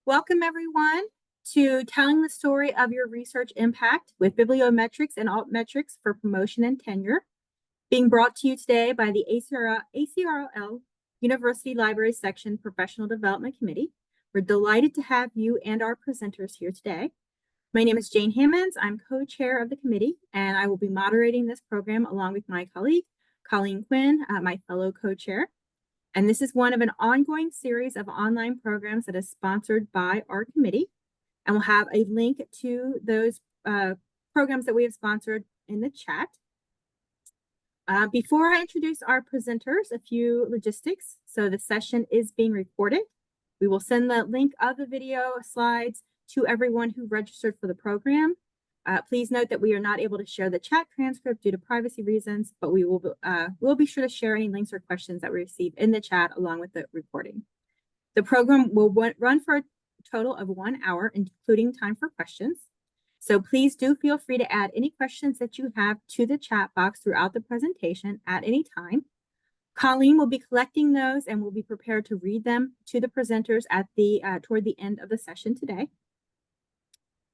Welcome, everyone, to Telling the Story of Your Research Impact with Bibliometrics and Altmetrics for Promotion and Tenure, being brought to you today by the ACRL University Library Section Professional Development Committee. We're delighted to have you and our presenters here today. My name is Jane Hammonds. I'm co-chair of the committee, and I will be moderating this program along with my colleague, Colleen Quinn, my fellow co-chair. And this is one of an ongoing series of online programs that is sponsored by our committee. And we'll have a link to those programs that we have sponsored in the chat. Before I introduce our presenters, a few logistics. So the session is being recorded. We will send the link of the video slides to everyone who registered for the program. Please note that we are not able to share the chat transcript due to privacy reasons, but we'll be sure to share any links or questions that we receive in the chat along with the recording. The program will run for a total of 1 hour, including time for questions. So please do feel free to add any questions that you have to the chat box throughout the presentation at any time. Colleen will be collecting those and will be prepared to read them to the presenters at toward the end of the session today.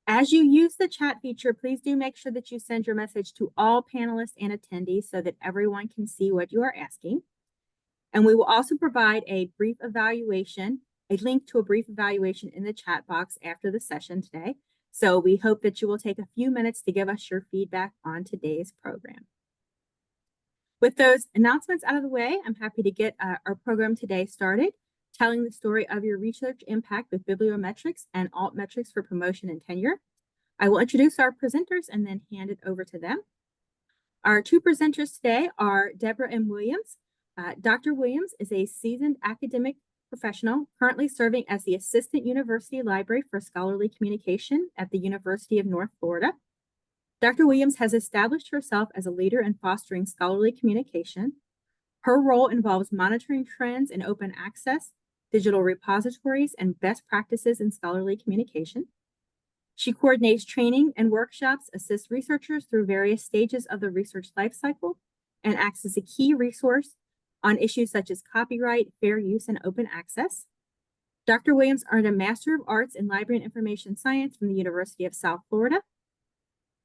As you use the chat feature, please do make sure that you send your message to all panelists and attendees so that everyone can see what you are asking. And we will also provide a brief evaluation, a link to a brief evaluation in the chat box after the session today. So we hope that you will take a few minutes to give us your feedback on today's program. With those announcements out of the way, I'm happy to get our program today started. Telling the story of your research impact with Bibliometrics and Altmetrics for Promotion and Tenure. I will introduce our presenters and then hand it over to them. Our two presenters today are Deborah M. Williams. Dr. Williams is a seasoned academic professional currently serving as the Assistant University Library for Scholarly Communication at the University of North Florida. Dr. Williams has established herself as a leader in fostering scholarly communication. Her role involves monitoring trends in open access, digital repositories, and best practices in scholarly communication. She coordinates training and workshops, assists researchers through various stages of the research lifecycle, and acts as a key resource on issues such as copyright, fair use, and open access. Dr. Williams earned a Master of Arts in Library and Information Science from the University of South Florida.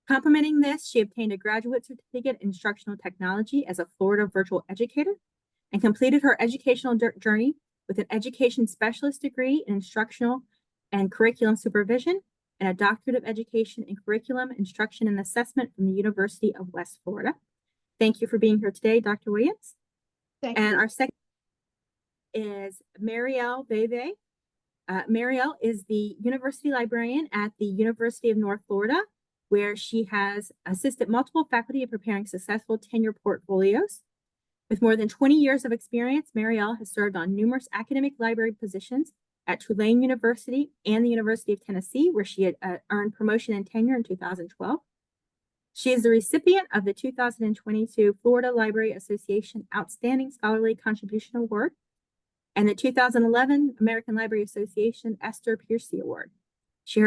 Complementing this, she obtained a graduate certificate in instructional technology as a Florida virtual educator and completed her educational journey with an education specialist degree in instructional and curriculum supervision and a doctorate of education in curriculum, instruction, and assessment from the University of West Florida. Thank you for being here today, Dr. Williams. Thank you. Our second is Marielle Veve. Marielle is the university librarian at the University of North Florida, where she has assisted multiple faculty in preparing successful tenure portfolios. With more than 20 years of experience, Marielle has served on numerous academic library positions at Tulane University and the University of Tennessee, where she had earned promotion and tenure in 2012. She is the recipient of the 2022 Florida Library Association Outstanding Scholarly Contribution Award and the 2011 American Library Association Esther Piercy Award. She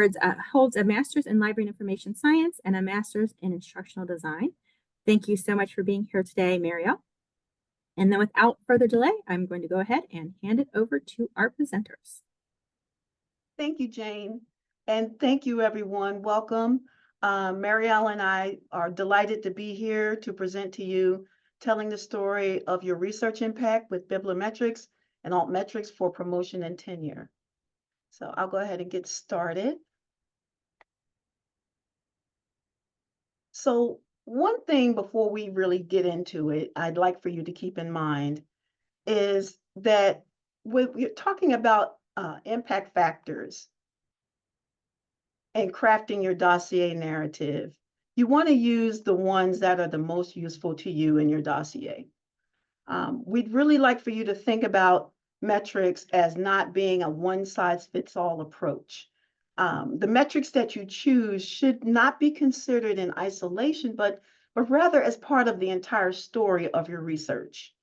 holds a master's in library and information science and a master's in instructional design. Thank you so much for being here today, Marielle. And then without further delay, I'm going to go ahead and hand it over to our presenters. Thank you, Jane. And thank you, everyone. Welcome. Marielle and I are delighted to be here to present to you telling the story of your research impact with Bibliometrics and Altmetrics for Promotion and Tenure. So I'll go ahead and get started. So one thing before we really get into it, I'd like for you to keep in mind is that when we're talking about impact factors and crafting your dossier narrative, you want to use the ones that are the most useful to you in your dossier. We'd really like for you to think about metrics as not being a one-size-fits-all approach. The metrics that you choose should not be considered in isolation, but rather as part of the entire story of your research.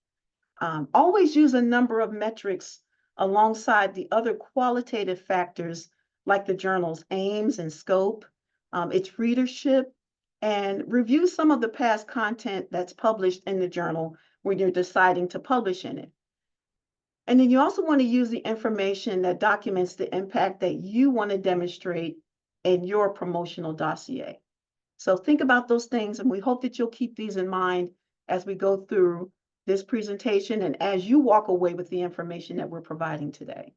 Always use a number of metrics alongside the other qualitative factors like the journal's aims and scope, its readership, and review some of the past content that's published in the journal when you're deciding to publish in it. And then you also want to use the information that documents the impact that you want to demonstrate in your promotional dossier. So think about those things, and we hope that you'll keep these in mind as we go through this presentation and as you walk away with the information that we're providing today.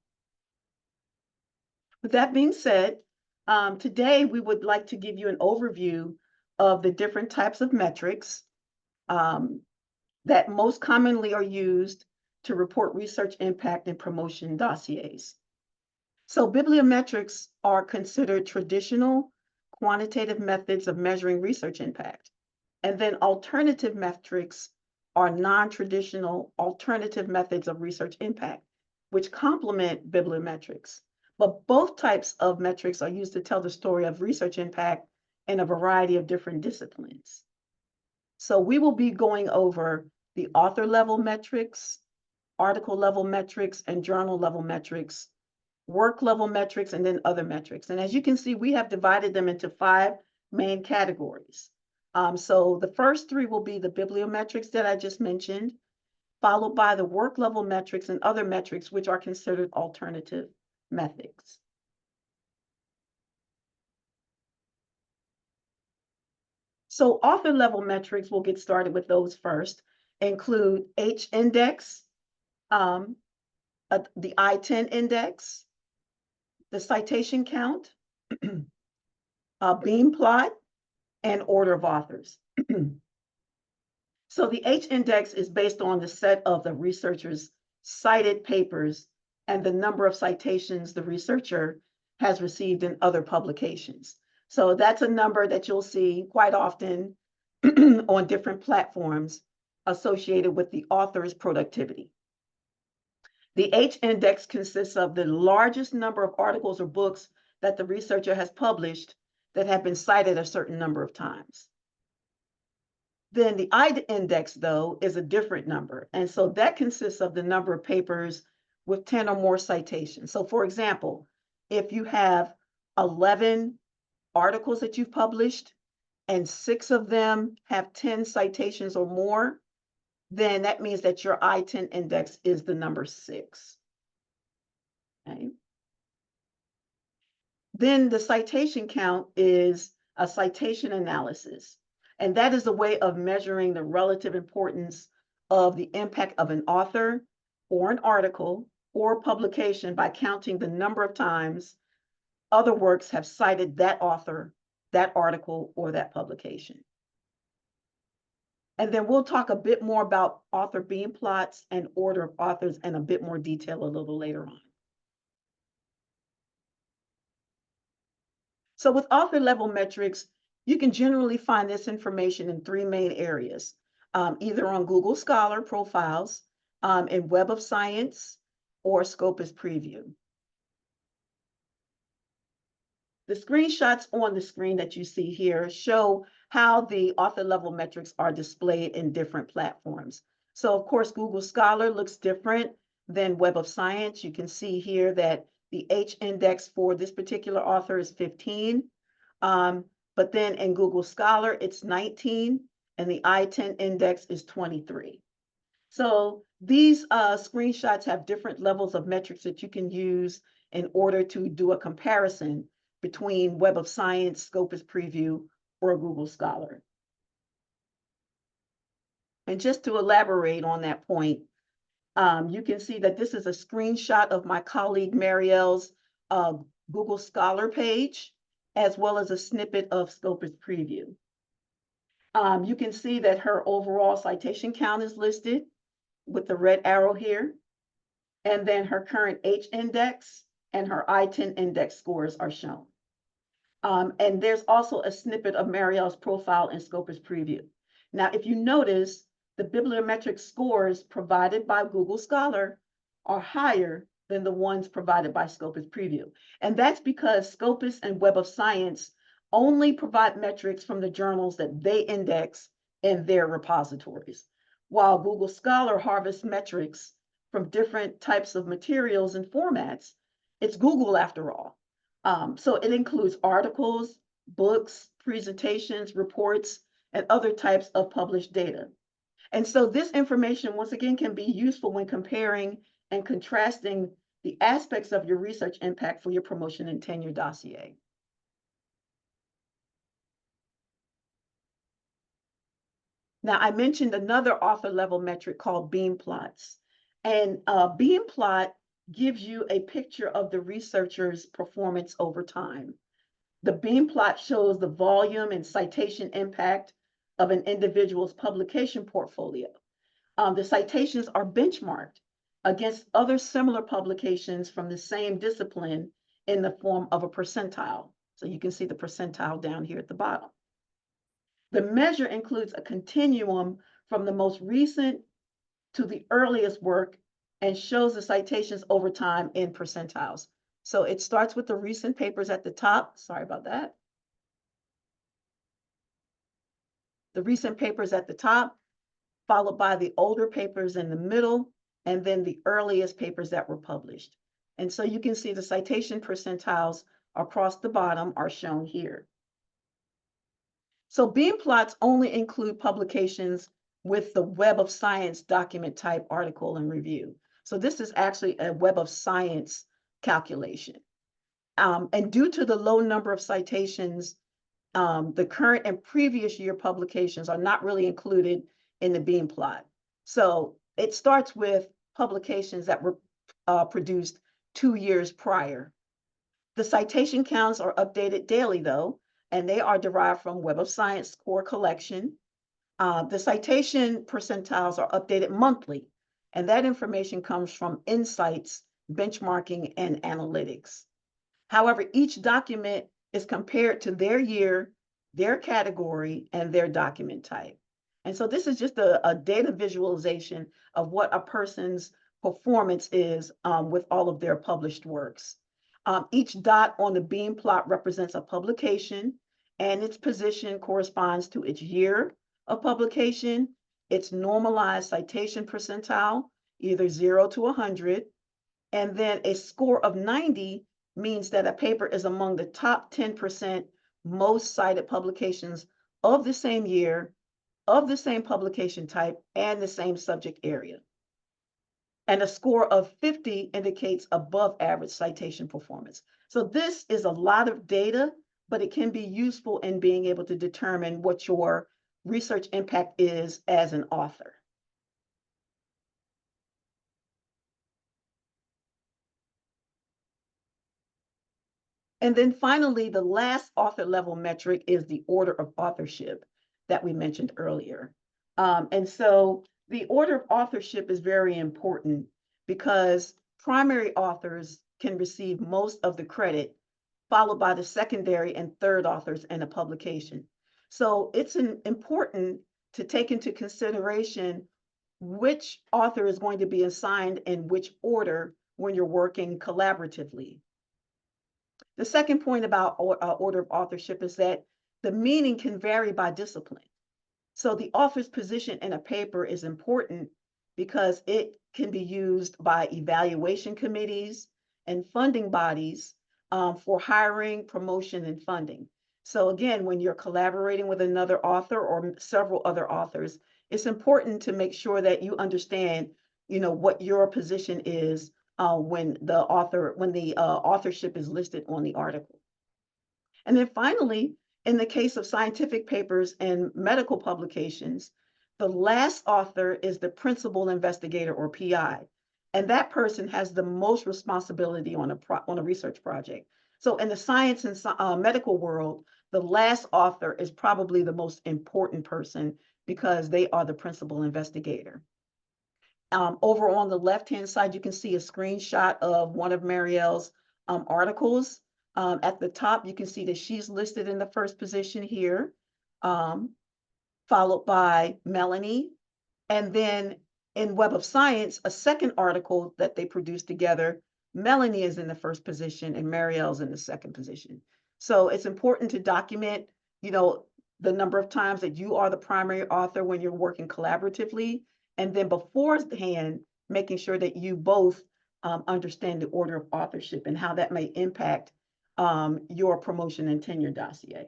With that being said, today we would like to give you an overview of the different types of metrics that most commonly are used to report research impact and promotion dossiers. So bibliometrics are considered traditional quantitative methods of measuring research impact. And then alternative metrics are non-traditional alternative methods of research impact, which complement bibliometrics. But both types of metrics are used to tell the story of research impact in a variety of different disciplines. So we will be going over the author level metrics, article level metrics, and journal level metrics, work level metrics, and then other metrics. And as you can see, we have divided them into 5 main categories. So the first 3 will be the bibliometrics that I just mentioned, followed by the work level metrics and other metrics, which are considered alternative methods. So author level metrics, we'll get started with those first, include H-index, the I-10 index, the citation count, beam plot, and order of authors. So the H-index is based on the set of the researcher's cited papers and the number of citations the researcher has received in other publications. So that's a number that you'll see quite often on different platforms associated with the author's productivity. The H-index consists of the largest number of articles or books that the researcher has published that have been cited a certain number of times. Then the I-index, though, is a different number. And so that consists of the number of papers with 10 or more citations. So for example, if you have 11 articles that you've published and 6 of them have 10 citations or more, then that means that your I-10 index is the number 6. Okay. Then the citation count is a citation analysis. And that is a way of measuring the relative importance of the impact of an author or an article or publication by counting the number of times other works have cited that author, that article, or that publication. And then we'll talk a bit more about author beam plots and order of authors in a bit more detail a little later on. So with author level metrics, you can generally find this information in 3 main areas, either on Google Scholar profiles, in Web of Science, or Scopus Preview. The screenshots on the screen that you see here show how the author level metrics are displayed in different platforms. So of course, Google Scholar looks different than Web of Science. You can see here that the H-index for this particular author is 15. But then in Google Scholar, it's 19, and the I-10 index is 23. So these screenshots have different levels of metrics that you can use in order to do a comparison between Web of Science, Scopus Preview, or Google Scholar. And just to elaborate on that point, you can see that this is a screenshot of my colleague Marielle's Google Scholar page, as well as a snippet of Scopus Preview. You can see that her overall citation count is listed with the red arrow here, and then her current H-index and her I-10 index scores are shown. And there's also a snippet of Marielle's profile in Scopus Preview. Now, if you notice, the bibliometric scores provided by Google Scholar are higher than the ones provided by Scopus Preview. And that's because Scopus and Web of Science only provide metrics from the journals that they index in their repositories, while Google Scholar harvests metrics from different types of materials and formats. It's Google after all. So it includes articles, books, presentations, reports, and other types of published data. And so this information, once again, can be useful when comparing and contrasting the aspects of your research impact for your promotion and tenure dossier. Now, I mentioned another author level metric called beam plots. And beam plot gives you a picture of the researcher's performance over time. The beam plot shows the volume and citation impact of an individual's publication portfolio. The citations are benchmarked against other similar publications from the same discipline in the form of a percentile. So you can see the percentile down here at the bottom. The measure includes a continuum from the most recent to the earliest work and shows the citations over time in percentiles. So it starts with the recent papers at the top. Sorry about that. The recent papers at the top, followed by the older papers in the middle, and then the earliest papers that were published. And so you can see the citation percentiles across the bottom are shown here. So beam plots only include publications with the Web of Science document type article and review. So this is actually a Web of Science calculation. And due to the low number of citations, the current and previous year publications are not really included in the beam plot. So it starts with publications that were produced 2 years prior. The citation counts are updated daily though, and they are derived from Web of Science core collection. The citation percentiles are updated monthly, and that information comes from insights, benchmarking, and analytics. However, each document is compared to their year, their category, and their document type. And so this is just a data visualization of what a person's performance is with all of their published works. Each dot on the beam plot represents a publication, and its position corresponds to its year of publication, its normalized citation percentile, either 0 to 100, and then a score of 90 means that a paper is among the top 10% most cited publications of the same year, of the same publication type, and the same subject area. And a score of 50 indicates above average citation performance. So this is a lot of data, but it can be useful in being able to determine what your research impact is as an author. And then finally, the last author level metric is the order of authorship that we mentioned earlier. And so the order of authorship is very important because primary authors can receive most of the credit, followed by the secondary and third authors in a publication. So it's important to take into consideration which author is going to be assigned in which order when you're working collaboratively. The second point about order of authorship is that the meaning can vary by discipline. So the author's position in a paper is important because it can be used by evaluation committees and funding bodies for hiring, promotion, and funding. So again, when you're collaborating with another author or several other authors, it's important to make sure that you understand, what your position is when the authorship is listed on the article. And then finally, in the case of scientific papers and medical publications, the last author is the principal investigator or PI, and that person has the most responsibility on a research project. So in the science and medical world, the last author is probably the most important person because they are the principal investigator. Over on the left-hand side, you can see a screenshot of one of Marielle's articles. At the top, you can see that she's listed in the first position here, followed by Melanie. And then in Web of Science, a second article that they produced together, Melanie is in the first position and Marielle's in the second position. So it's important to document, the number of times that you are the primary author when you're working collaboratively, and then beforehand, making sure that you both understand the order of authorship and how that may impact your promotion and tenure dossier.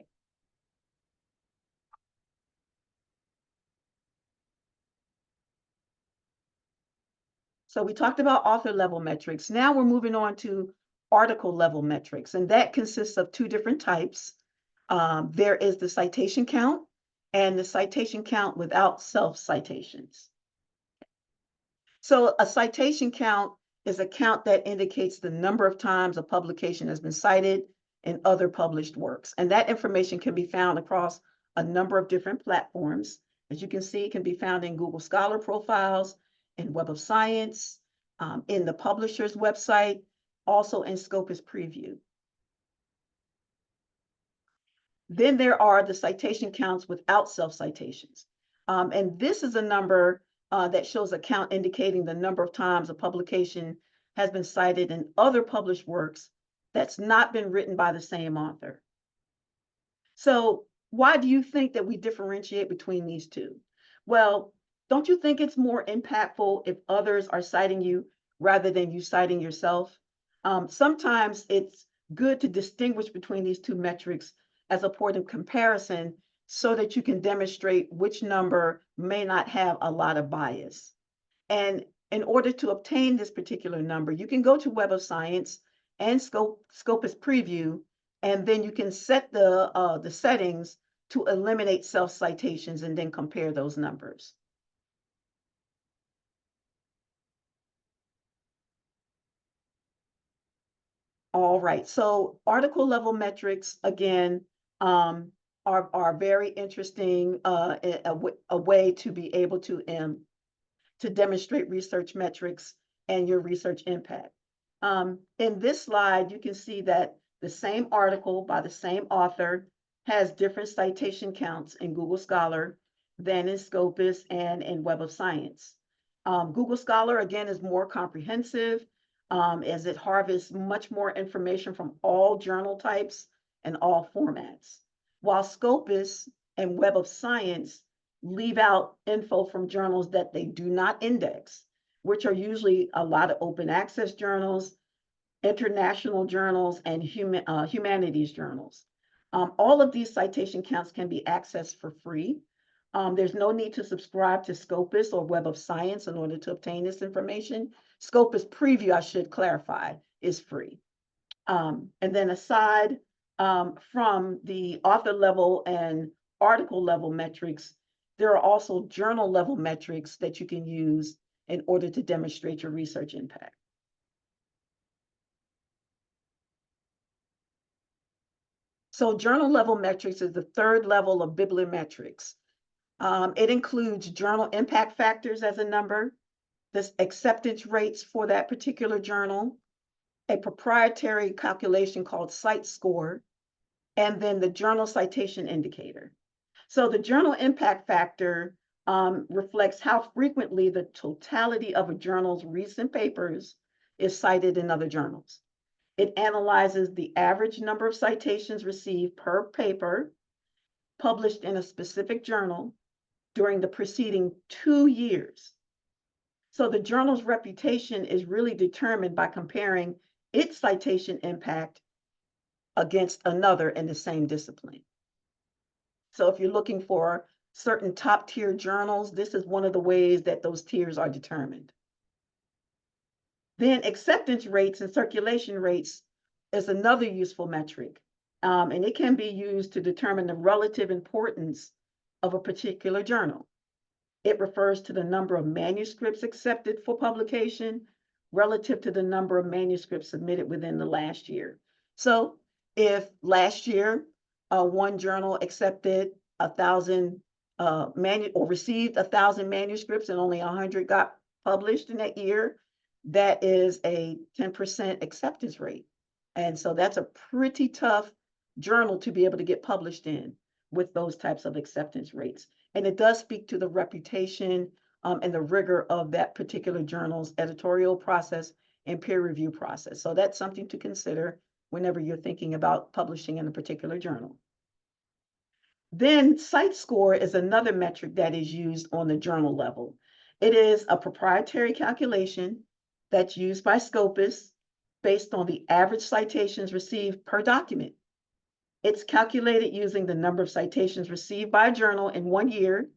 So we talked about author level metrics. Now we're moving on to article level metrics, and that consists of two different types. There is the citation count and the citation count without self-citations. So a citation count is a count that indicates the number of times a publication has been cited in other published works. And that information can be found across a number of different platforms. As you can see, it can be found in Google Scholar profiles, in Web of Science, in the publisher's website, also in Scopus Preview. Then there are the citation counts without self-citations. And this is a number that shows a count indicating the number of times a publication has been cited in other published works that's not been written by the same author. So why do you think that we differentiate between these two? Well, don't you think it's more impactful if others are citing you rather than you citing yourself? Sometimes it's good to distinguish between these two metrics as a point of comparison so that you can demonstrate which number may not have a lot of bias. And in order to obtain this particular number, you can go to Web of Science and Scopus Preview, and then you can set the settings to eliminate self-citations and then compare those numbers. All right, so article level metrics, again, are very interesting, a way to be able to demonstrate research metrics and your research impact. In this slide, you can see that the same article by the same author has different citation counts in Google Scholar than in Scopus and in Web of Science. Google Scholar, again, is more comprehensive as it harvests much more information from all journal types and all formats, while Scopus and Web of Science leave out info from journals that they do not index, which are usually a lot of open access journals, international journals, and humanities journals. All of these citation counts can be accessed for free. There's no need to subscribe to Scopus or Web of Science in order to obtain this information. Scopus Preview, I should clarify, is free. And then aside from the author level and article level metrics, there are also journal level metrics that you can use in order to demonstrate your research impact. So journal level metrics is the third level of bibliometrics. It includes journal impact factors as a number, the acceptance rates for that particular journal, a proprietary calculation called cite score, and then the journal citation indicator. So the journal impact factor reflects how frequently the totality of a journal's recent papers is cited in other journals. It analyzes the average number of citations received per paper published in a specific journal during the preceding 2 years. So the journal's reputation is really determined by comparing its citation impact against another in the same discipline. So if you're looking for certain top tier journals, this is one of the ways that those tiers are determined. Then acceptance rates and circulation rates is another useful metric, and it can be used to determine the relative importance of a particular journal. It refers to the number of manuscripts accepted for publication relative to the number of manuscripts submitted within the last year. So if last year one journal accepted 1,000 or received 1,000 manuscripts and only 100 got published in that year, that is a 10% acceptance rate. And so that's a pretty tough journal to be able to get published in with those types of acceptance rates. And it does speak to the reputation and the rigor of that particular journal's editorial process and peer review process. So that's something to consider whenever you're thinking about publishing in a particular journal. Then cite score is another metric that is used on the journal level. It is a proprietary calculation that's used by Scopus based on the average citations received per document. It's calculated using the number of citations received by a journal in 1 year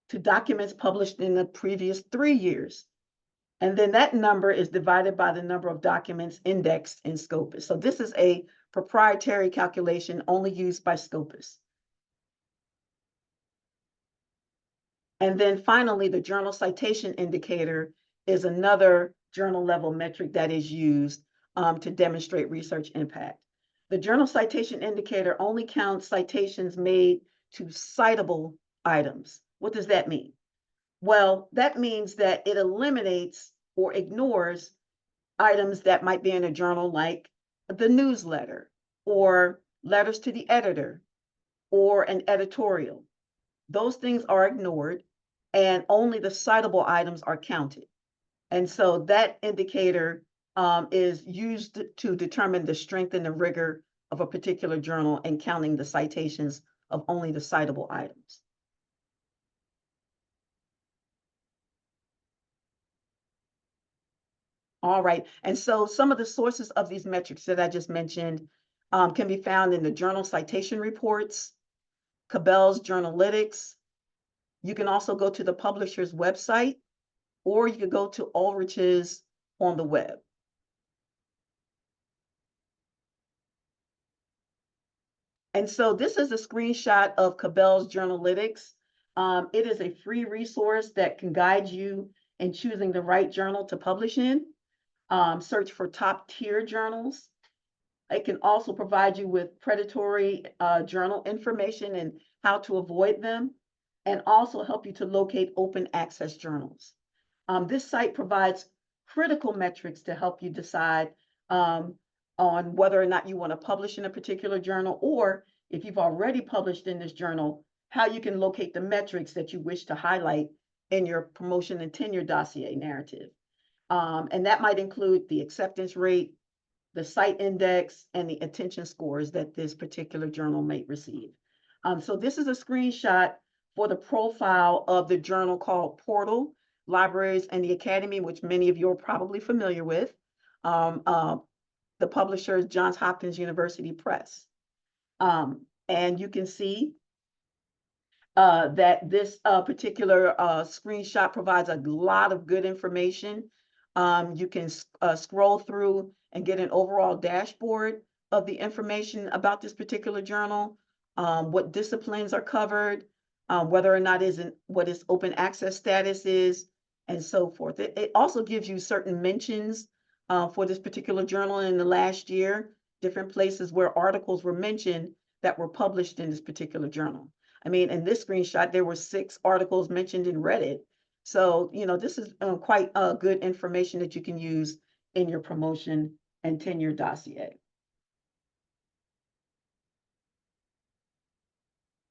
to documents published in the previous 3 years. And then that number is divided by the number of documents indexed in Scopus. So this is a proprietary calculation only used by Scopus. And then finally, the journal citation indicator is another journal level metric that is used to demonstrate research impact. The journal citation indicator only counts citations made to citable items. What does that mean? Well, that means that it eliminates or ignores items that might be in a journal like the newsletter or letters to the editor or an editorial. Those things are ignored and only the citable items are counted. And so that indicator is used to determine the strength and the rigor of a particular journal and counting the citations of only the citable items. All right, and so some of the sources of these metrics that I just mentioned can be found in the journal citation reports, Cabell's Journalytics. You can also go to the publisher's website, or you could go to Ulrich's on the web. And so this is a screenshot of Cabell's Journalytics. It is a free resource that can guide you in choosing the right journal to publish in. Search for top tier journals. It can also provide you with predatory journal information and how to avoid them, and also help you to locate open access journals. This site provides critical metrics to help you decide on whether or not you want to publish in a particular journal, or if you've already published in this journal, how you can locate the metrics that you wish to highlight in your promotion and tenure dossier narrative. And that might include the acceptance rate, the site index, and the attention scores that this particular journal may receive. So this is a screenshot for the profile of the journal called Portal, Libraries, and the Academy, which many of you are probably familiar with. The publisher is Johns Hopkins University Press. And you can see that this particular screenshot provides a lot of good information. You can scroll through and get an overall dashboard of the information about this particular journal, what disciplines are covered, whether or not what its open access status is, and so forth. It also gives you certain mentions for this particular journal in the last year, different places where articles were mentioned that were published in this particular journal. I mean, in this screenshot, there were 6 articles mentioned in Reddit. So, you know, this is quite good information that you can use in your promotion and tenure dossier.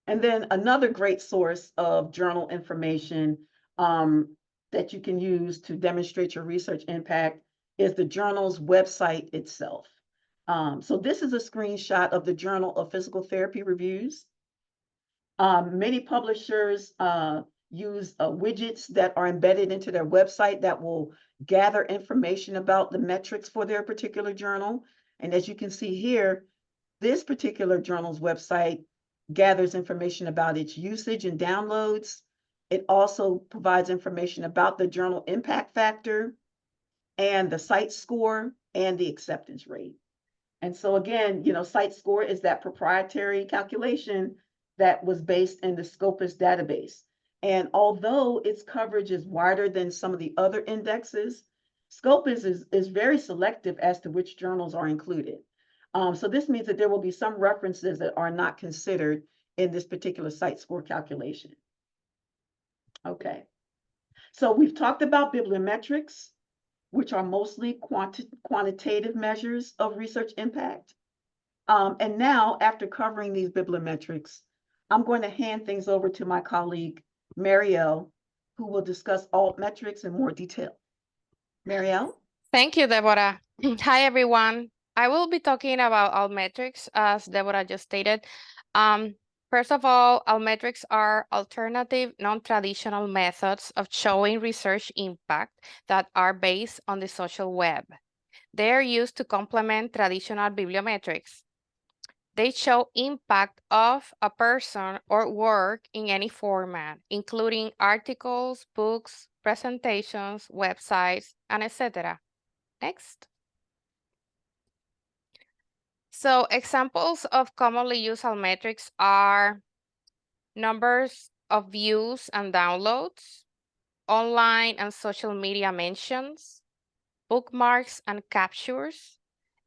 And then another great source of journal information that you can use to demonstrate your research impact is the journal's website itself. So this is a screenshot of the Journal of Physical Therapy Reviews. Many publishers use widgets that are embedded into their website that will gather information about the metrics for their particular journal. And as you can see here, this particular journal's website gathers information about its usage and downloads. It also provides information about the journal impact factor and the site score and the acceptance rate. And so again, you know, site score is that proprietary calculation that was based in the Scopus database. And although its coverage is wider than some of the other indexes, Scopus is very selective as to which journals are included. So this means that there will be some references that are not considered in this particular site score calculation. Okay, so we've talked about bibliometrics, which are mostly quantitative measures of research impact. And now, after covering these bibliometrics, I'm going to hand things over to my colleague, Marielle, who will discuss altmetrics in more detail. Marielle? Thank you, Deborah. Hi, everyone. I will be talking about altmetrics, as Deborah just stated. First of all, altmetrics are alternative, non-traditional methods of showing research impact that are based on the social web. They are used to complement traditional bibliometrics. They show impact of a person or work in any format, including articles, books, presentations, websites, and etc. Next. So examples of commonly used Altmetrics are numbers of views and downloads, online and social media mentions, bookmarks and captures,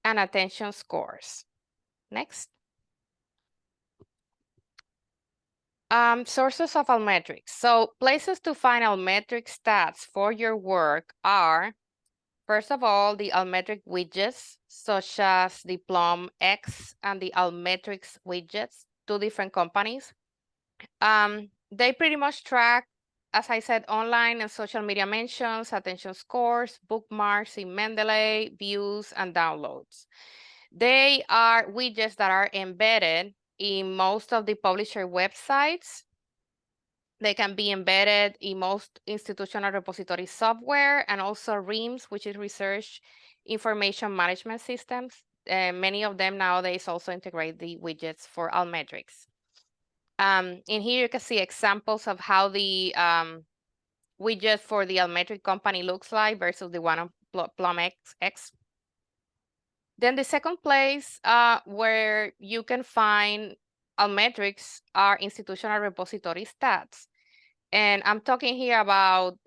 and attention scores. Next. Sources of Altmetrics. So places to find Altmetric stats for your work are, first of all, the Altmetric widgets, such as the Plum X and the Altmetrics widgets, two different companies. They pretty much track, as I said, online and social media mentions, attention scores, bookmarks in Mendeley, views, and downloads. They are widgets that are embedded in most of the publisher websites. They can be embedded in most institutional repository software and also RIMS, which is Research Information Management Systems. Many of them nowadays also integrate the widgets for Altmetrics. In here, you can see examples of how the widget for the Altmetric company looks like versus the one on Plum X. Then the second place where you can find Altmetrics are institutional repository stats. And I'm talking here about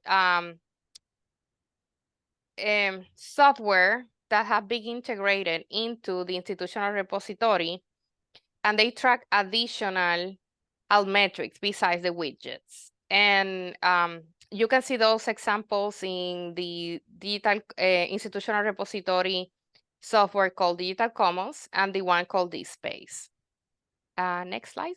software that have been integrated into the institutional repository, and they track additional Altmetrics besides the widgets. And you can see those examples in the digital institutional repository software called Digital Commons and the one called DSpace. Next slide.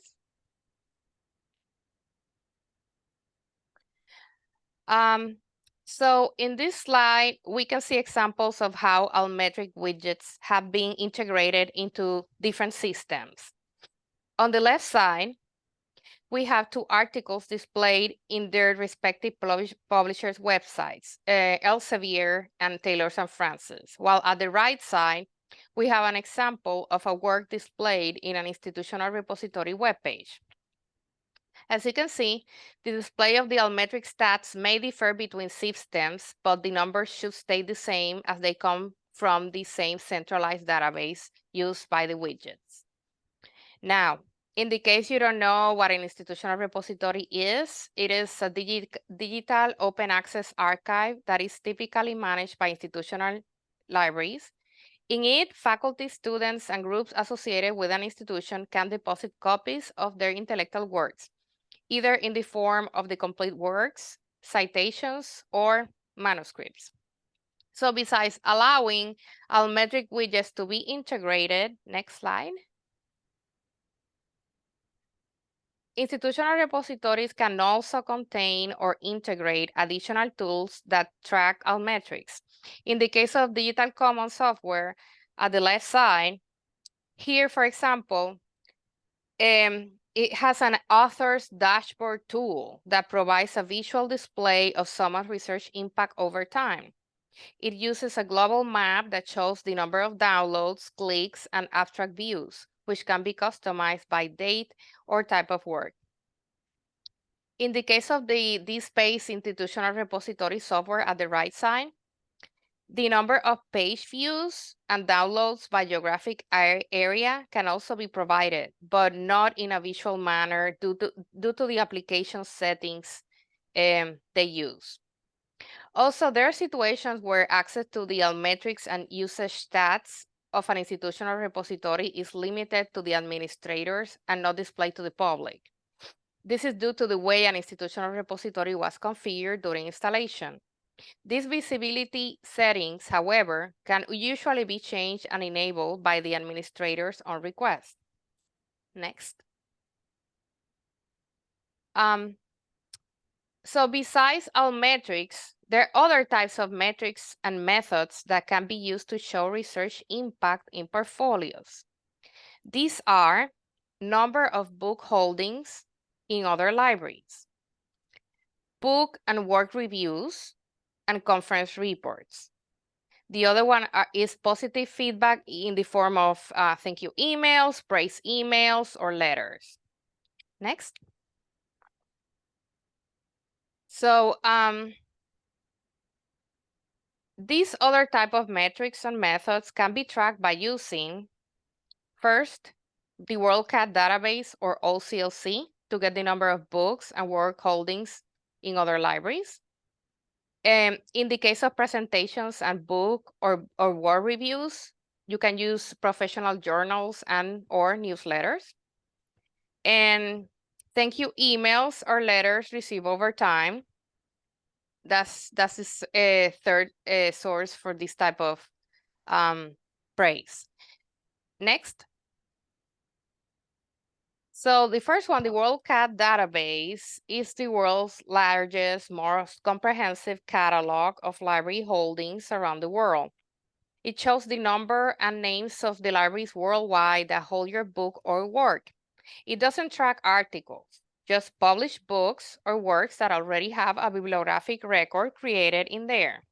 So in this slide, we can see examples of how Altmetric widgets have been integrated into different systems. On the left side, we have two articles displayed in their respective publishers' websites, Elsevier and Taylor & Francis. While at the right side, we have an example of a work displayed in an institutional repository webpage. As you can see, the display of the Altmetric stats may differ between systems, but the numbers should stay the same as they come from the same centralized database used by the widgets. Now, in the case you don't know what an institutional repository is, it is a digital open access archive that is typically managed by institutional libraries. In it, faculty, students, and groups associated with an institution can deposit copies of their intellectual works, either in the form of the complete works, citations, or manuscripts. So besides allowing Altmetric widgets to be integrated, next slide, institutional repositories can also contain or integrate additional tools that track Altmetrics. In the case of Digital Commons software, at the left side, here, for example, it has an author's dashboard tool that provides a visual display of someone's research impact over time. It uses a global map that shows the number of downloads, clicks, and abstract views, which can be customized by date or type of work. In the case of the DSpace institutional repository software at the right side, the number of page views and downloads by geographic area can also be provided, but not in a visual manner due to the application settings they use. Also, there are situations where access to the Altmetrics and usage stats of an institutional repository is limited to the administrators and not displayed to the public. This is due to the way an institutional repository was configured during installation. These visibility settings, however, can usually be changed and enabled by the administrators on request. Next. So besides Altmetrics, there are other types of metrics and methods that can be used to show research impact in portfolios. These are number of book holdings in other libraries, book and work reviews, and conference reports. The other one is positive feedback in the form of thank you emails, praise emails, or letters. Next. So These other type of metrics and methods can be tracked by using, first, the WorldCat database or OCLC to get the number of books and work holdings in other libraries. In the case of presentations and book or word reviews, you can use professional journals and or newsletters. And thank you emails or letters received over time. That's a third source for this type of praise. Next. So the first one, the WorldCat database, is the world's largest, most comprehensive catalog of library holdings around the world. It shows the number and names of the libraries worldwide that hold your book or work. It doesn't track articles, just published books or works that already have a bibliographic record created in there.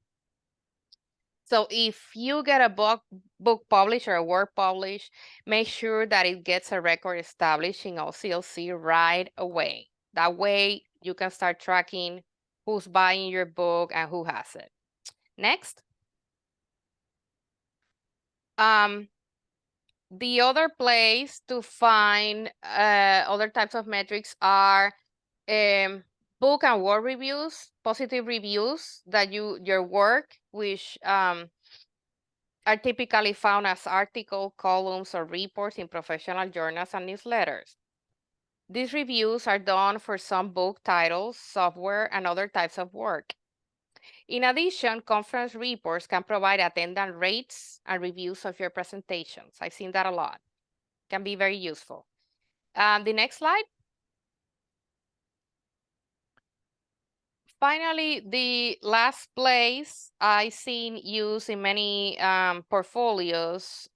So if you get a book published or a work published, make sure that it gets a record established in OCLC right away. That way you can start tracking who's buying your book and who has it. Next. The other place to find other types of metrics are book and word reviews, positive reviews that your work, which are typically found as articles, columns, or reports in professional journals and newsletters. These reviews are done for some book titles, software, and other types of work. In addition, conference reports can provide attendance rates and reviews of your presentations. I've seen that a lot. Can be very useful. The next slide. Finally, the last place I've seen used in many portfolios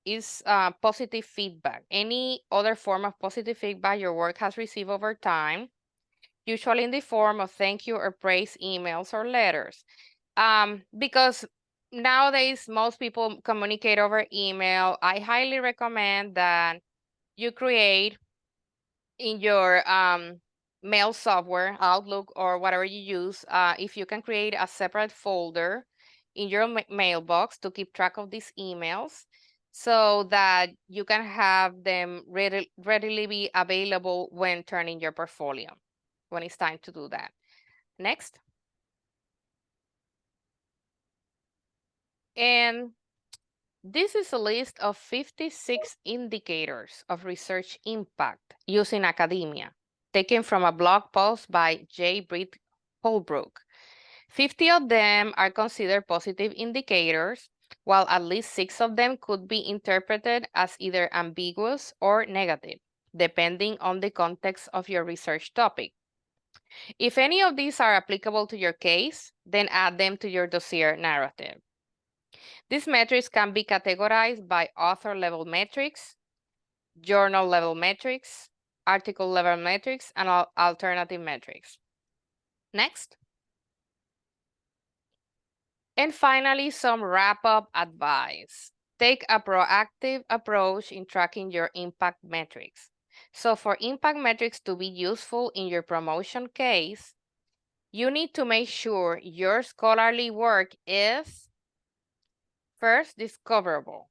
is positive feedback. Any other form of positive feedback your work has received over time, usually in the form of thank you or praise emails or letters. Because nowadays, most people communicate over email. I highly recommend that you create in your mail software, Outlook, or whatever you use, if you can create a separate folder in your mailbox to keep track of these emails so that you can have them readily be available when turning your portfolio, when it's time to do that. Next. And this is a list of 56 indicators of research impact used in academia, taken from a blog post by J. Britt Holbrook. 50 of them are considered positive indicators, while at least 6 of them could be interpreted as either ambiguous or negative, depending on the context of your research topic. If any of these are applicable to your case, then add them to your dossier narrative. These metrics can be categorized by author-level metrics, journal-level metrics, article-level metrics, and alternative metrics. Next. And finally, some wrap-up advice. Take a proactive approach in tracking your impact metrics. So for impact metrics to be useful in your promotion case, you need to make sure your scholarly work is first discoverable.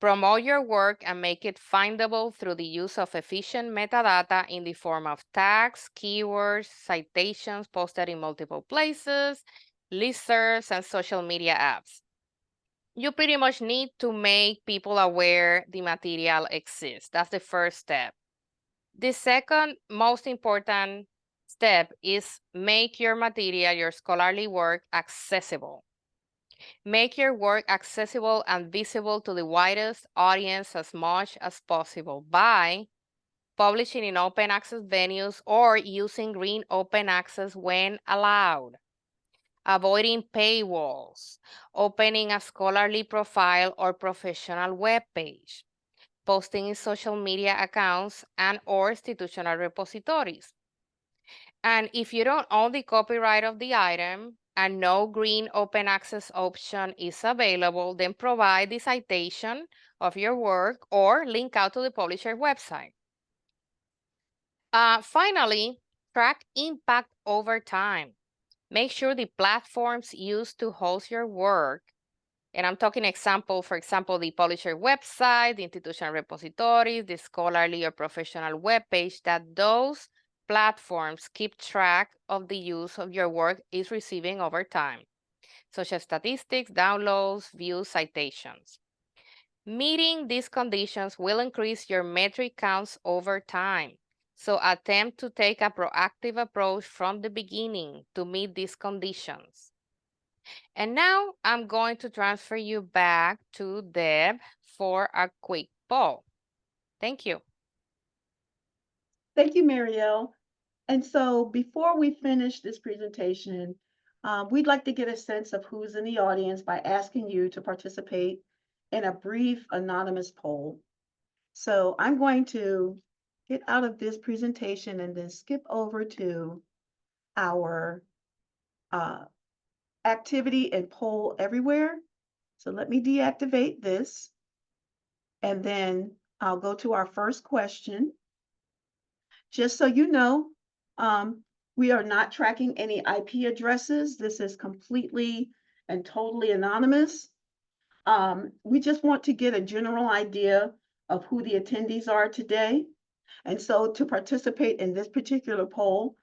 Promote your work and make it findable through the use of efficient metadata in the form of tags, keywords, citations posted in multiple places, listservs, and social media apps. You pretty much need to make people aware the material exists. That's the first step. The second most important step is make your material, your scholarly work, accessible. Make your work accessible and visible to the widest audience as much as possible by publishing in open access venues or using green open access when allowed, avoiding paywalls, opening a scholarly profile or professional web page, posting in social media accounts and or institutional repositories. And if you don't own the copyright of the item and no green open access option is available, then provide the citation of your work or link out to the publisher website. Finally, track impact over time. Make sure the platforms used to host your work, and I'm talking for example, the publisher website, the institutional repository, the scholarly or professional webpage, that those platforms keep track of the use of your work is receiving over time, such as statistics, downloads, views, citations. Meeting these conditions will increase your metric counts over time. So attempt to take a proactive approach from the beginning to meet these conditions. And now I'm going to transfer you back to Deb for a quick poll. Thank you. Thank you, Marielle. And so before we finish this presentation, we'd like to get a sense of who's in the audience by asking you to participate in a brief anonymous poll. So I'm going to get out of this presentation and then skip over to our activity and poll everywhere. So let me deactivate this. And then I'll go to our first question. Just so you know, we are not tracking any IP addresses. This is completely and totally anonymous. We just want to get a general idea of who the attendees are today. And so to participate in this particular poll,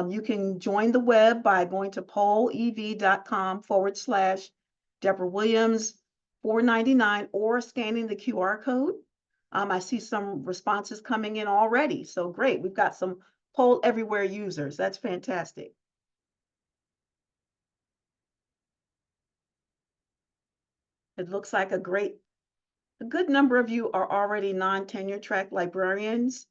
you can join the web by going to pollev.com/Deborah Williams 499 or scanning the QR code. I see some responses coming in already. So great, we've got some Poll Everywhere users. That's fantastic. It looks like a good number of you are already non-tenure track librarians.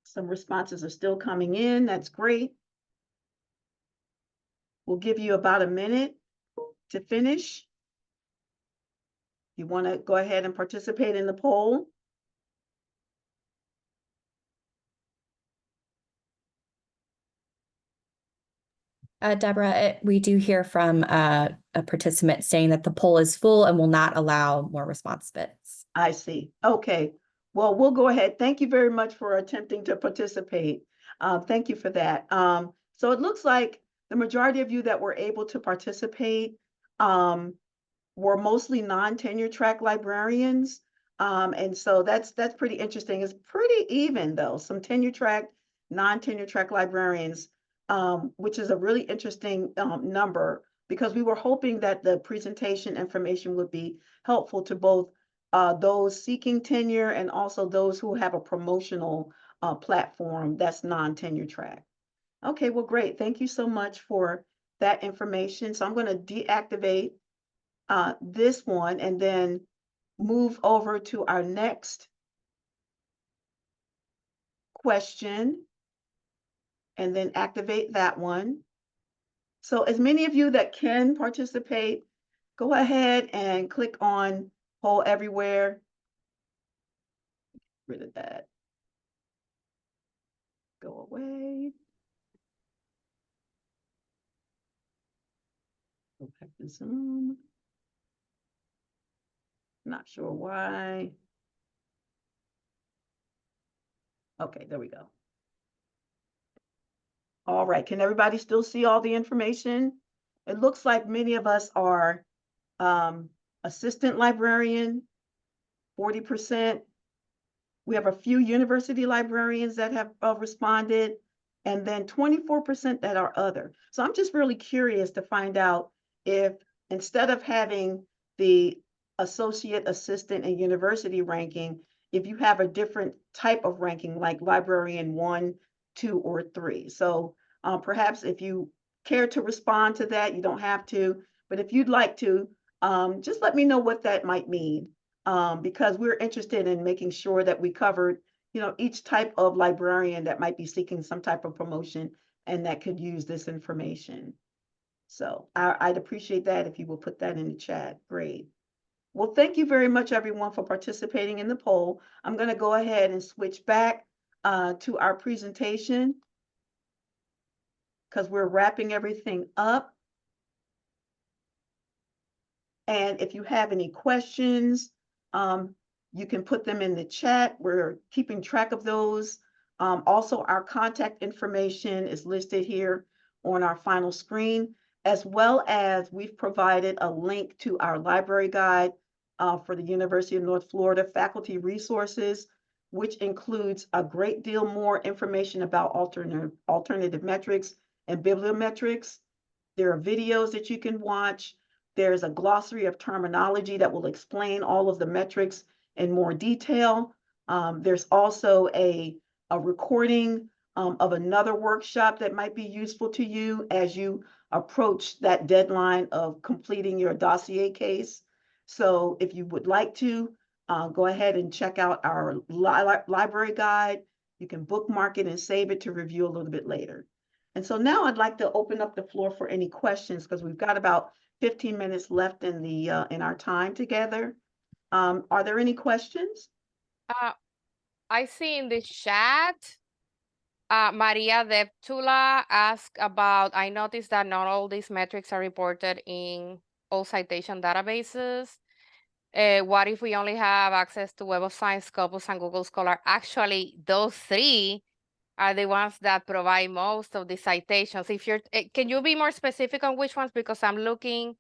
Some responses are still coming in. That's great. We'll give you about a minute to finish. You want to go ahead and participate in the poll? Deborah, we do hear from a participant saying that the poll is full and will not allow more response bits. I see. Okay. Well, we'll go ahead. Thank you very much for attempting to participate. Thank you for that. So it looks like the majority of you that were able to participate were mostly non-tenure track librarians. And so that's pretty interesting. It's pretty even though, some tenure track, non-tenure track librarians, which is a really interesting number, because we were hoping that the presentation information would be helpful to both those seeking tenure and also those who have a promotional platform that's non-tenure track. Okay, well, great. Thank you so much for that information. So I'm going to deactivate this one and then move over to our next question and then activate that one. So as many of you that can participate, go ahead and click on Poll Everywhere. Get rid of that. Go away. Go back to Zoom. Not sure why. Okay, there we go. All right, can everybody still see all the information? It looks like many of us are assistant librarian, 40%. We have a few university librarians that have responded, and then 24% that are other. So I'm just really curious to find out if instead of having the associate, assistant, and university ranking, if you have a different type of ranking, like librarian 1, 2, or 3. So perhaps if you care to respond to that, you don't have to, but if you'd like to, just let me know what that might mean, because we're interested in making sure that we covered, each type of librarian that might be seeking some type of promotion and that could use this information. So I'd appreciate that if you will put that in the chat. Great. Well, thank you very much, everyone, for participating in the poll. I'm going to go ahead and switch back to our presentation because we're wrapping everything up. And if you have any questions, You can put them in the chat. We're keeping track of those. Also, our contact information is listed here on our final screen, as well as we've provided a link to our library guide for the University of North Florida faculty resources, which includes a great deal more information about alternative metrics and bibliometrics. There are videos that you can watch. There's a glossary of terminology that will explain all of the metrics in more detail. There's also a recording of another workshop that might be useful to you as you approach that deadline of completing your dossier case. So if you would like to, go ahead and check out our library guide. You can bookmark it and save it to review a little bit later. And so now I'd like to open up the floor for any questions, because we've got about 15 minutes left in the in our time together. Are there any questions? I see in the chat, Maria Deptula asked about, I noticed that not all these metrics are reported in all citation databases. What if we only have access to Web of Science, Scopus, and Google Scholar? Actually, those three are the ones that provide most of the citations. If you're, can you be more specific on which ones? Because I'm looking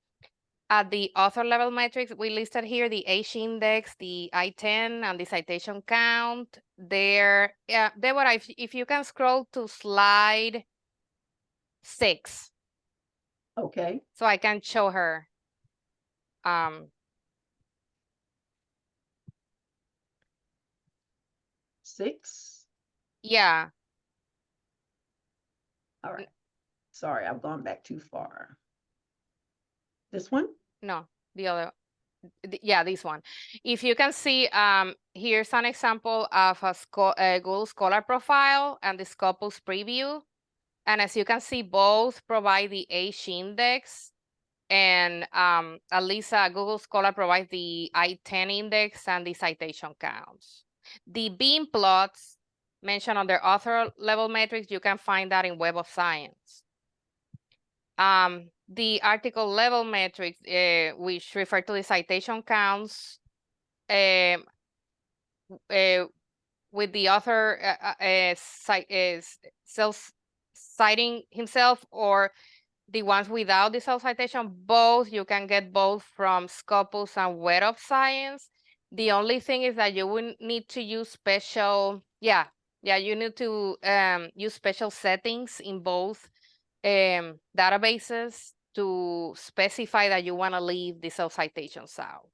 at the author level metrics. We listed here the H index, the I-10, and the citation count. There, Deborah, if you can scroll to slide 6. Okay. So I can show her. 6. Yeah. All right. Sorry, I've gone back too far. This one? No, the other. Yeah, this one. If you can see, here's an example of a Google Scholar profile and the Scopus preview. And as you can see, both provide the H index, and at least Google Scholar provides the I-10 index and the citation counts. The beam plots mentioned under author level metrics, you can find that in Web of Science. The article level metrics, which refer to the citation counts, with the author self-citing himself, or the ones without the self-citation, both, you can get both from Scopus and Web of Science. The only thing is that you would need to use special, you need to use special settings in both databases to specify that you want to leave the self-citations out.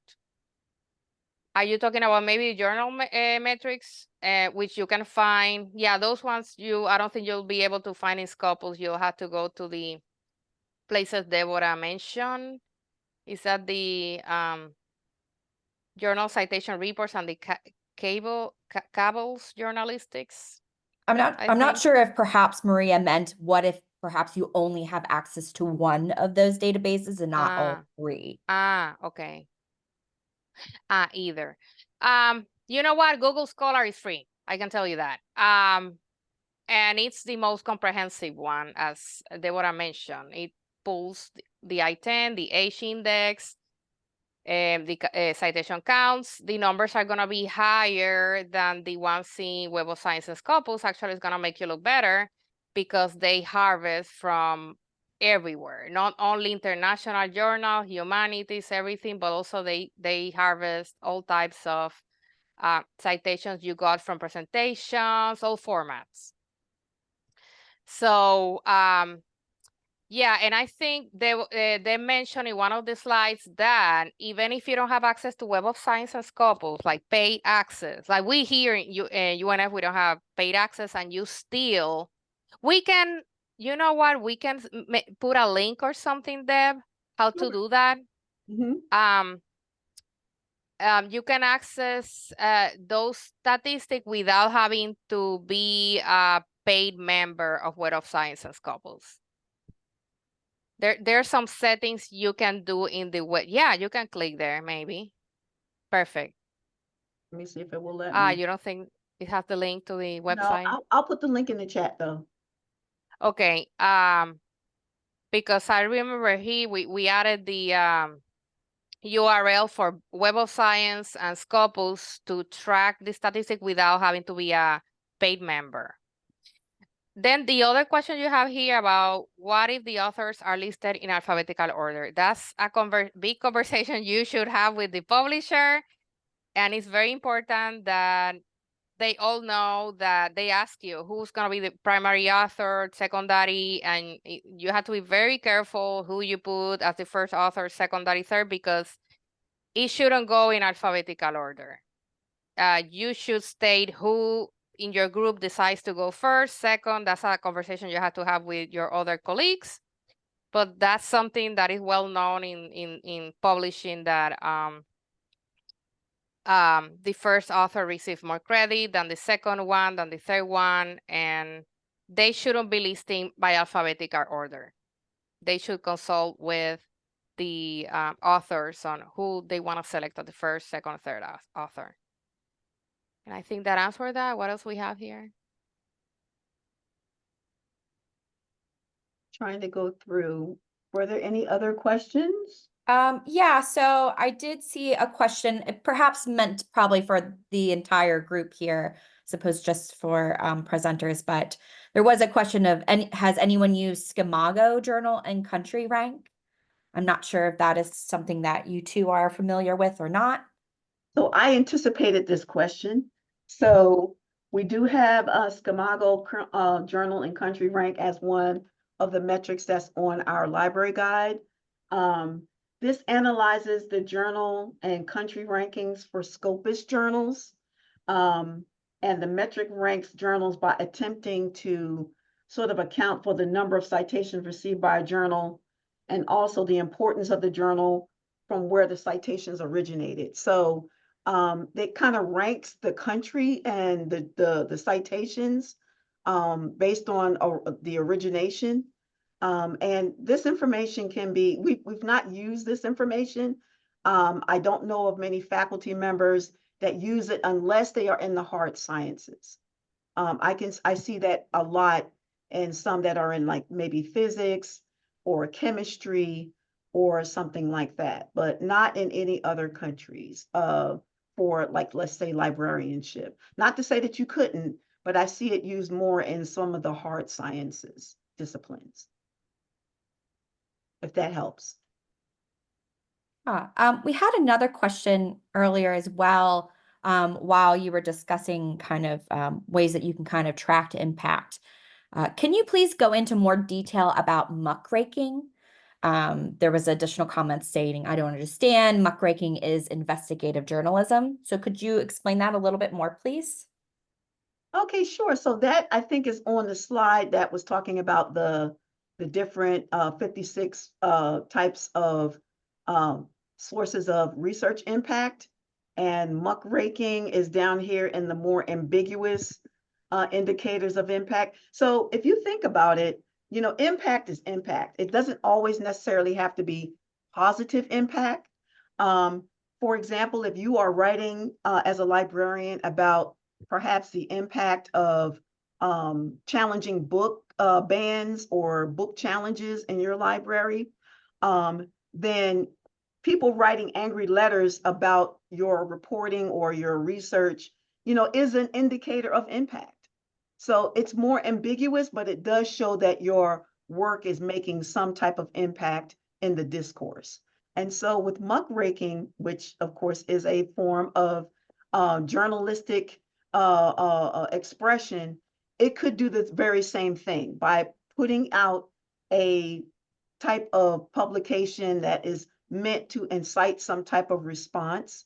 Are you talking about maybe journal metrics, which you can find? Yeah, those ones I don't think you'll be able to find in Scopus. You'll have to go to the places Deborah mentioned. Is that the journal citation reports and the Cable's journalistics? I'm not sure if perhaps Maria meant, what if perhaps you only have access to one of those databases and not all three? Okay. Either. You know what? Google Scholar is free. I can tell you that. And it's the most comprehensive one, as Deborah mentioned. It pulls the I-10, the H index, the citation counts. The numbers are going to be higher than the ones in Web of Science and Scopus. Actually, it's going to make you look better because they harvest from everywhere, not only international journal, humanities, everything, but also they harvest all types of citations you got from presentations, all formats. So yeah, and I think they mentioned in one of the slides that even if you don't have access to Web of Science and Scopus, like paid access, like we here in UNF, we don't have paid access, and you still, we can, you know what, we can put a link or something, Deb, how to do that. Mm-hmm. You can access those statistics without having to be a paid member of Web of Science and Scopus. There are some settings you can do in the web. Yeah, you can click there, maybe. Perfect. Let me see if it will let me. You don't think it has the link to the website? No, I'll put the link in the chat though. Okay. Because I remember we added the URL for Web of Science and Scopus to track the statistic without having to be a paid member. Then the other question you have here about what if the authors are listed in alphabetical order? That's a big conversation you should have with the publisher. And it's very important that they all know that they ask you who's going to be the primary author, secondary, and you have to be very careful who you put as the first author, secondary, third, because it shouldn't go in alphabetical order. You should state who in your group decides to go first, second. That's a conversation you have to have with your other colleagues. But that's something that is well known in publishing, that the first author receives more credit than the second one, than the third one, and they shouldn't be listing by alphabetical order. They should consult with the authors on who they want to select as the first, second, third author. And I think that answered that. What else we have here? Trying to go through. Were there any other questions? Yeah, so I did see a question, perhaps meant probably for the entire group here, suppose just for presenters, but there was a question of, has anyone used Scimago journal and country rank? I'm not sure if that is something that you two are familiar with or not. So I anticipated this question. So we do have a Scimago journal and country rank as one of the metrics that's on our library guide. This analyzes the journal and country rankings for Scopus journals. And the metric ranks journals by attempting to sort of account for the number of citations received by a journal and also the importance of the journal from where the citations originated. So it kind of ranks the country and the citations based on the origination. And this information can be, we've not used this information. I don't know of many faculty members that use it unless they are in the hard sciences. I see that a lot in some that are in like maybe physics or chemistry or something like that, but not in any other countries for like, let's say librarianship. Not to say that you couldn't, but I see it used more in some of the hard sciences disciplines. If that helps. We had another question earlier as well, while you were discussing kind of ways that you can kind of track impact. Can you please go into more detail about muckraking? There was additional comments stating, I don't understand, muckraking is investigative journalism. So could you explain that a little bit more, please? Okay, sure. So that I think is on the slide that was talking about the different 56 types of sources of research impact, and muckraking is down here in the more ambiguous indicators of impact. So if you think about it, you know, impact is impact. It doesn't always necessarily have to be positive impact. For example, if you are writing as a librarian about perhaps the impact of challenging book bans or book challenges in your library, then people writing angry letters about your reporting or your research, you know, is an indicator of impact. So it's more ambiguous, but it does show that your work is making some type of impact in the discourse. And so with muckraking, which of course is a form of journalistic expression, it could do the very same thing by putting out a type of publication that is meant to incite some type of response,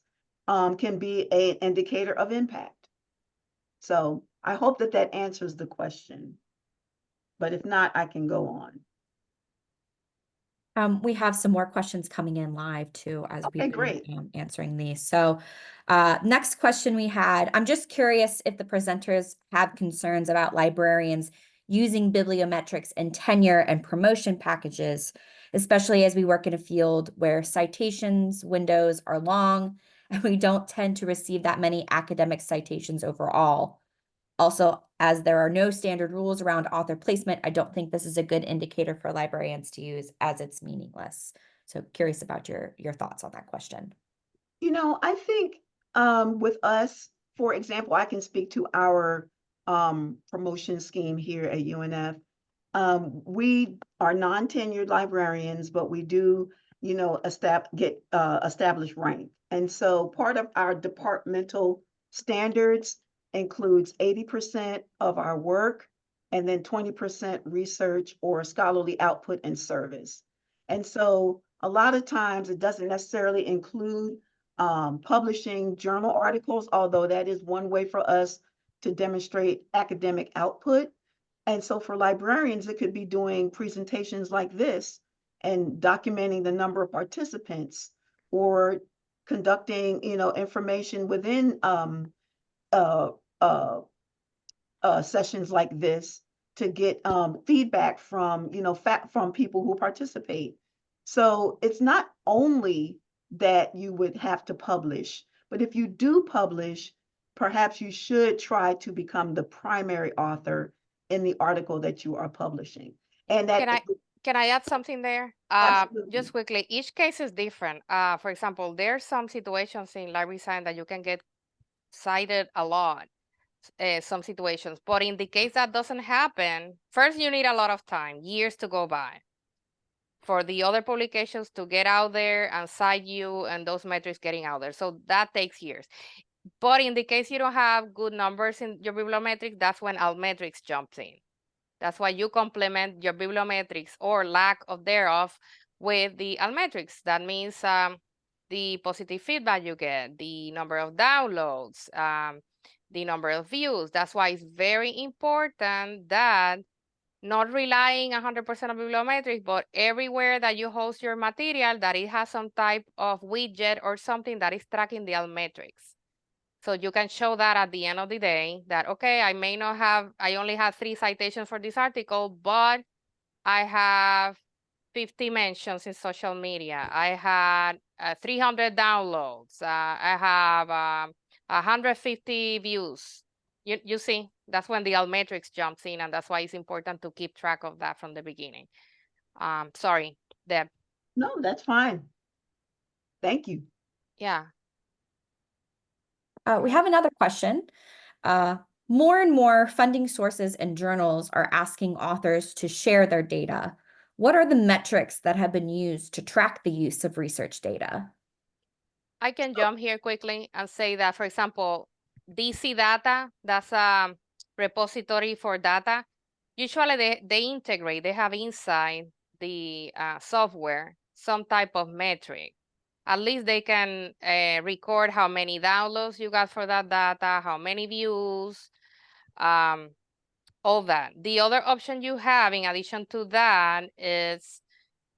can be an indicator of impact. So I hope that that answers the question, but if not, I can go on. We have some more questions coming in live too, as Okay, we've great. been answering these. So next question we had, I'm just curious if the presenters have concerns about librarians using bibliometrics and tenure and promotion packages, especially as we work in a field where citations windows are long and we don't tend to receive that many academic citations overall. Also, as there are no standard rules around author placement, I don't think this is a good indicator for librarians to use, as it's meaningless. So curious about your thoughts on that question. You know, I think with us, for example, I can speak to our promotion scheme here at UNF. We are non-tenured librarians, but we do, you know, get established rank. And so part of our departmental standards includes 80% of our work and then 20% research or scholarly output and service. And so a lot of times it doesn't necessarily include publishing journal articles, although that is one way for us to demonstrate academic output. And so for librarians, it could be doing presentations like this and documenting the number of participants or conducting, you know, information within uh, uh, sessions like this to get feedback from, you know, from people who participate. So it's not only that you would have to publish, but if you do publish, perhaps you should try to become the primary author in the article that you are publishing. And that Can I add something there? Absolutely. Just quickly, each case is different. For example, there's some situations in library science that you can get cited a lot, some situations. But in the case that doesn't happen, first you need a lot of time, years to go by, for the other publications to get out there and cite you and those metrics getting out there. So that takes years. But in the case you don't have good numbers in your bibliometrics, that's when Altmetrics jumps in. That's why you complement your bibliometrics or lack of thereof with the Altmetrics. That means the positive feedback you get, the number of downloads, the number of views. That's why it's very important that not relying 100% on bibliometrics, but everywhere that you host your material, that it has some type of widget or something that is tracking the Altmetrics. So you can show that at the end of the day that, okay, I only have 3 citations for this article, but I have 50 mentions in social media. I had 300 downloads. I have 150 views. You see, that's when the Altmetrics jumps in, and that's why it's important to keep track of that from the beginning. Sorry, Deb. No, that's fine. Thank you. Yeah. We have another question. More and more funding sources and journals are asking authors to share their data. What are the metrics that have been used to track the use of research data? I can jump here quickly and say that, for example, DC data, that's a repository for data. Usually they integrate, they have inside the software some type of metric. At least they can record how many downloads you got for that data, how many views, all that. The other option you have in addition to that is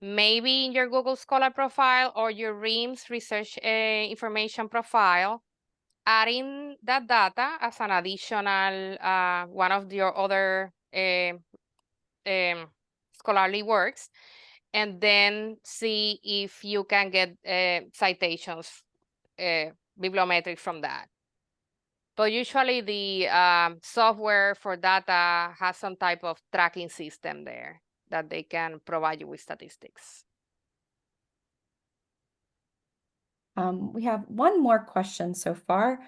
maybe in your Google Scholar profile or your RIMS research information profile, adding that data as an additional one of your other scholarly works, and then see if you can get citations, bibliometric from that. But usually the software for data has some type of tracking system there that they can provide you with statistics. We have one more question so far.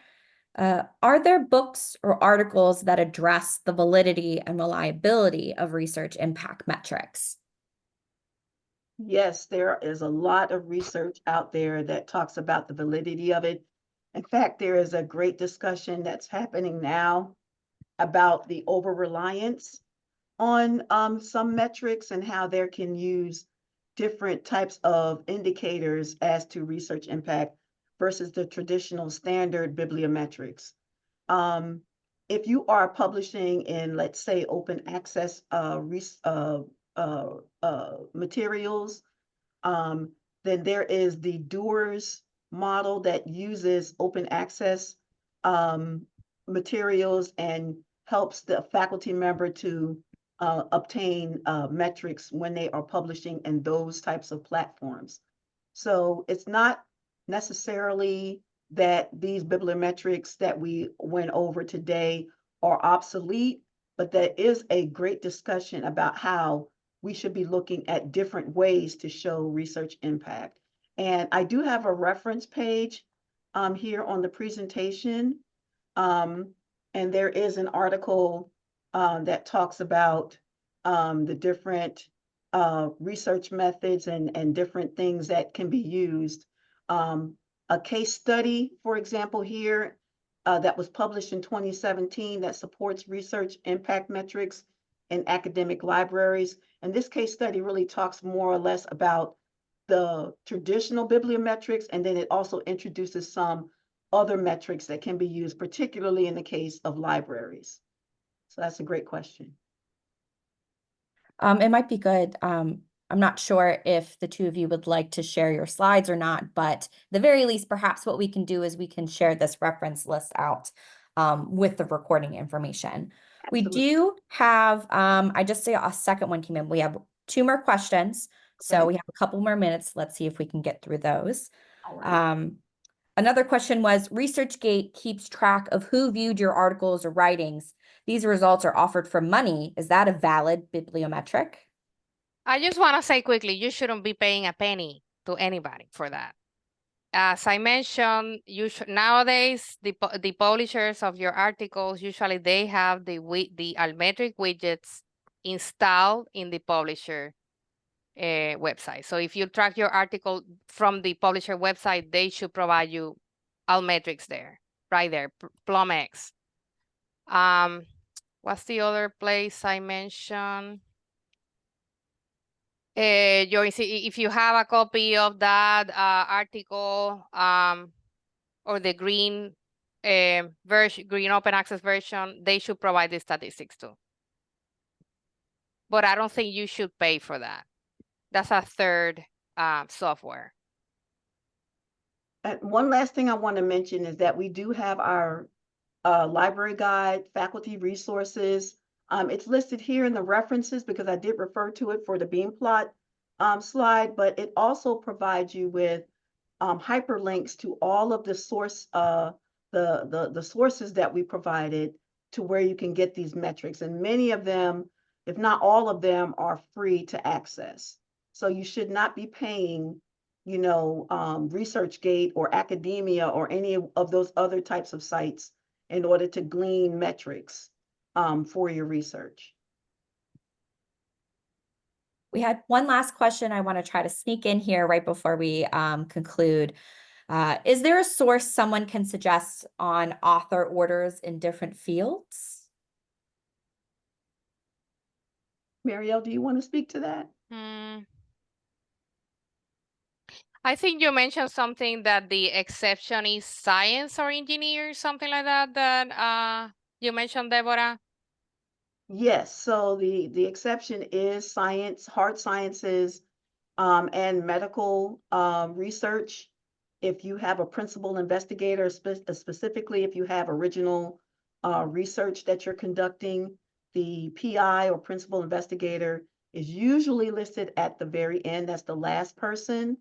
Are there books or articles that address the validity and reliability of research impact metrics? Yes, there is a lot of research out there that talks about the validity of it. In fact, there is a great discussion that's happening now about the over-reliance on some metrics and how there can use different types of indicators as to research impact versus the traditional standard bibliometrics. If you are publishing in, let's say, open access materials, then there is the doers model that uses open access materials and helps the faculty member to obtain metrics when they are publishing in those types of platforms. So it's not necessarily that these bibliometrics that we went over today are obsolete, but there is a great discussion about how we should be looking at different ways to show research impact. And I do have a reference page here on the presentation. And there is an article that talks about the different research methods and different things that can be used. A case study, for example, here that was published in 2017 that supports research impact metrics in academic libraries. And this case study really talks more or less about the traditional bibliometrics, and then it also introduces some other metrics that can be used, particularly in the case of libraries. So that's a great question. It might be good. I'm not sure if the two of you would like to share your slides or not, but at the very least, perhaps what we can do is we can share this reference list out with the recording information. Absolutely. We do have, I just say a second one came in. We have 2 more questions. So Okay. we have a couple more minutes. Let's see if we can get through those. All right. Another question was, ResearchGate keeps track of who viewed your articles or writings. These results are offered for money. Is that a valid bibliometric? I just want to say quickly, you shouldn't be paying a penny to anybody for that. As I mentioned, nowadays the publishers of your articles usually they have the Altmetric widgets installed in the publisher website. So if you track your article from the publisher website, they should provide you Altmetrics there, right there, PlumX. What's the other place I mentioned? If you have a copy of that article or the green version, green open access version, they should provide the statistics too. But I don't think you should pay for that. That's a third software. And one last thing I want to mention is that we do have our library guide, faculty resources. It's listed here in the references because I did refer to it for the beam plot slide, but it also provides you with hyperlinks to all of the source, the sources that we provided to where you can get these metrics. And many of them, if not all of them, are free to access. So you should not be paying, you know, ResearchGate or academia or any of those other types of sites in order to glean metrics for your research. We had one last question I want to try to sneak in here right before we conclude. Is there a source someone can suggest on author orders in different fields? Marielle, do you want to speak to that? I think you mentioned something that the exception is science or engineer, something like that, that you mentioned, Deborah. Yes, so the exception is science, hard sciences, and medical research. If you have a principal investigator, specifically if you have original research that you're conducting, the PI or principal investigator is usually listed at the very end. That's the last person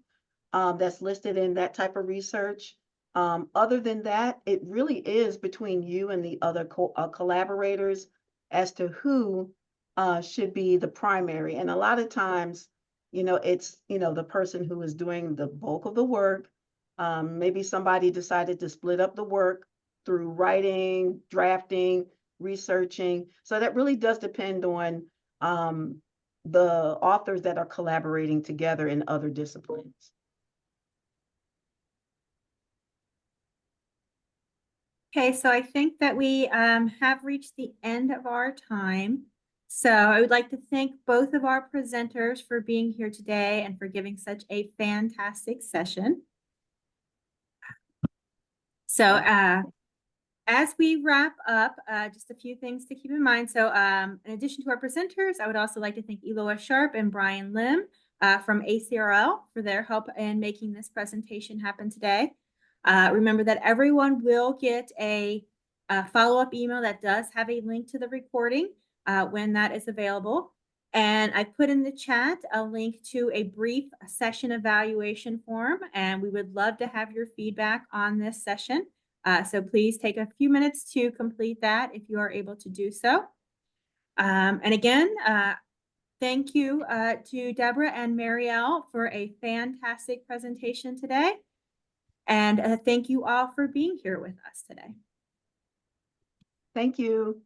that's listed in that type of research. Other than that, it really is between you and the other collaborators as to who should be the primary. And a lot of times, you know, it's, you know, the person who is doing the bulk of the work. Maybe somebody decided to split up the work through writing, drafting, researching. So that really does depend on the authors that are collaborating together in other disciplines. Okay, so I think that we have reached the end of our time. So I would like to thank both of our presenters for being here today and for giving such a fantastic session. So as we wrap up, just a few things to keep in mind. So in addition to our presenters, I would also like to thank Eloa Sharp and Brian Lim from ACRL for their help in making this presentation happen today. Remember that everyone will get a follow-up email that does have a link to the recording when that is available. And I put in the chat a link to a brief session evaluation form, and we would love to have your feedback on this session. So please take a few minutes to complete that if you are able to do so. And again, Thank you to Deborah and Marielle for a fantastic presentation today. And thank you all for being here with us today. Thank you.